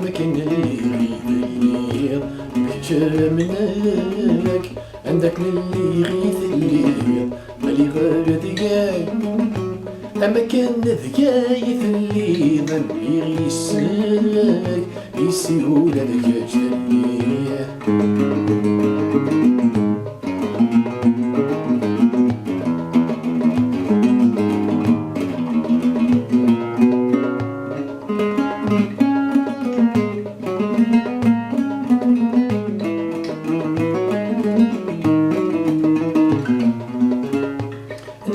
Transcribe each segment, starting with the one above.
كامكن اللي يغيث بكتر منك عندك اللي يغيث الليل مالي غير ذقاي أما كان ذقايث اللي ذن يغيسك يسيول هذاك جليه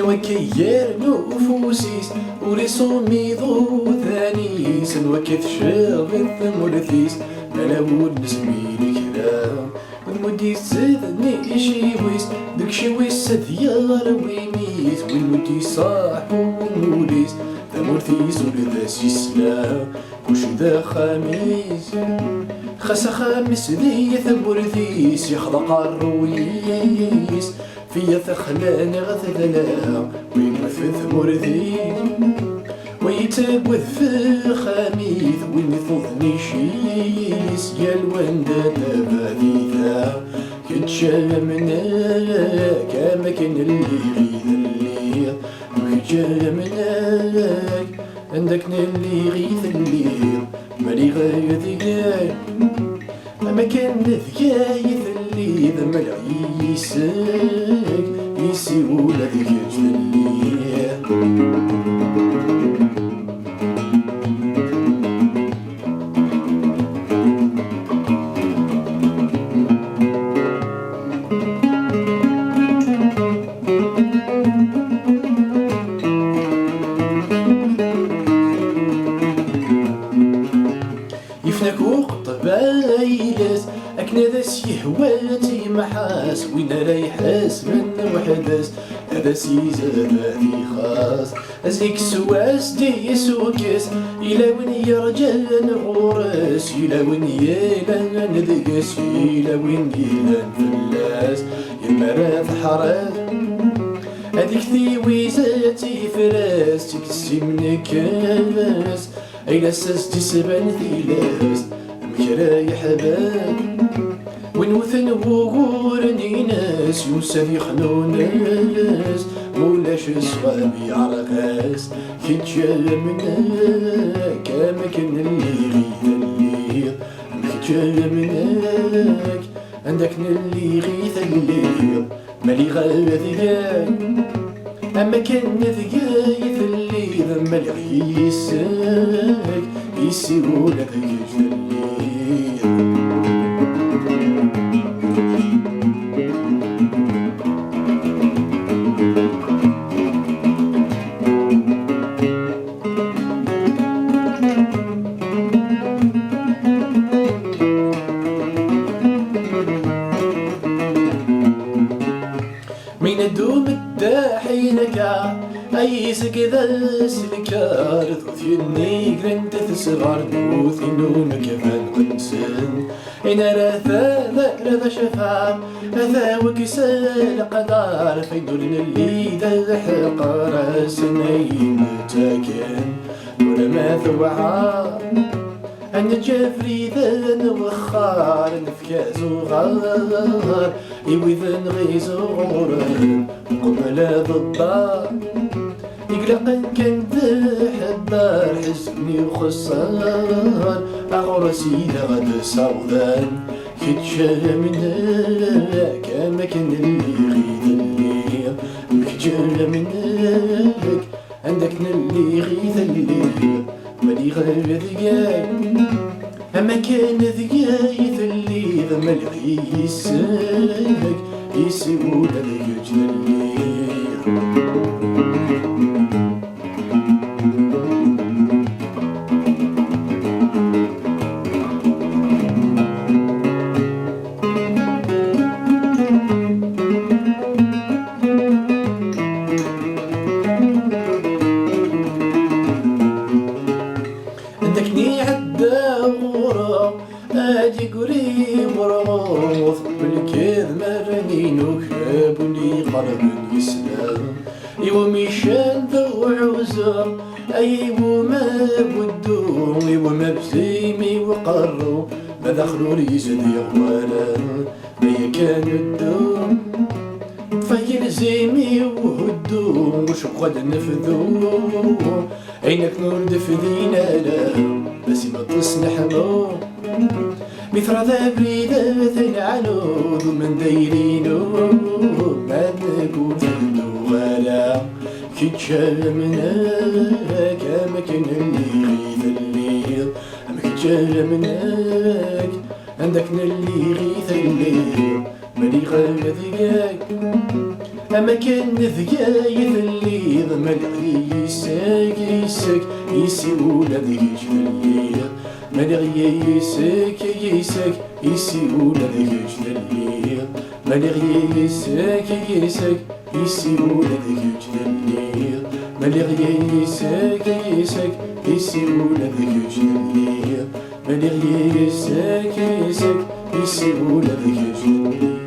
نوكير نفوسيس ورسومي ذو ثانيس نوكث شغل مرثيس ملاول نسمي الكلام والمدي سذني شيويس دك شيويس ثيار ويميس والمدي صاح والموليس ذا مرثيس وذا سيسلام وش ذا خميس خاصة خامس ذي ثمرثيس يخلق الرويس فيا ثخلان غثلا وينفث مرثيس ويتبوذ في خميث وينفضني شيس يا الوندا تباثيثا كتشامنا كامكن اللي غيث الليل وكتشامناك عندك اللي غيث الليل مالي غايث أما كان ذقايث اللي ذا ملعيسك يسيول هذيك جليه يفنك وقت بايلس أكنا ذا سيهواتي محاس وين رايحاس من وحداس هذا سيزاداتي خاص أزيك سواس دي سوكس إلا وين يرجل نغورس إلا وين يلا ندقس إلا وين يلا نفلاس يمرا حراس هذيك ذي ويزاتي فراس تكسي من كاس أيلا ساس تسبان ثيلاس مكرا يحبان وين وثن وغورني ناس يوسف يخنون ناس مولاش صواب يعرقاس كتجال منك كامكن اللي غيث الليل كتجال منك عندك اللي غيث الليل مالي غاذقاي أما كان ذقايث اللي ذا مالي يساك يسيول هذاك جليه من الدوم الداحينك أيسك ذا السلكار ثوثيني قرنت ثسغار نوثينونك فالقنسن إن راثا ذا شفا أثا وكسال قدار فيدولن اللي ذا حقار سنين تاكن ولما ثوعا أن جفري ذن وخار نفكاز وغار يوذن غيز وغورن قبل ضدار يقلقن كان ذا حبار حزني وخسار أغرسي ذا غد سوذان كتشال منك كامكن اللي غيث الليل كتشال منك عندك اللي غيث الليل مالي غير ذقاي أما كان ذقايث اللي ذا مالي يساك يسيول هذاك جليه عندكني عدا غورا اجي قريب ورموث بالكذب مرنين وكابوني قرب يسلام وقروا ما دخلوا لي زاد يغوالا ما كان الدوم فايل زيمي وهدو وش قد نفذو عينك نور دفدينا لا بس ما تصنحمو مثل ذا بريدة العنود من دايرينو ما نقول ولا كي تشامناك اماكن اللي غيث الليل اماكن تشامناك عندك اللي غيث الليل ماني غير ذياك اماكن ذيايث الليل ماني يساك يساك يسيولا ذيك الليل ماني غير يساك يساك يسيولا ذيك الليل ماني غير يساك يساك يسيولا ذيك الليل ماني غير يساك يساك يسيولا ذيك الليل ماني غير يساك يساك يسيولا ذيك الليل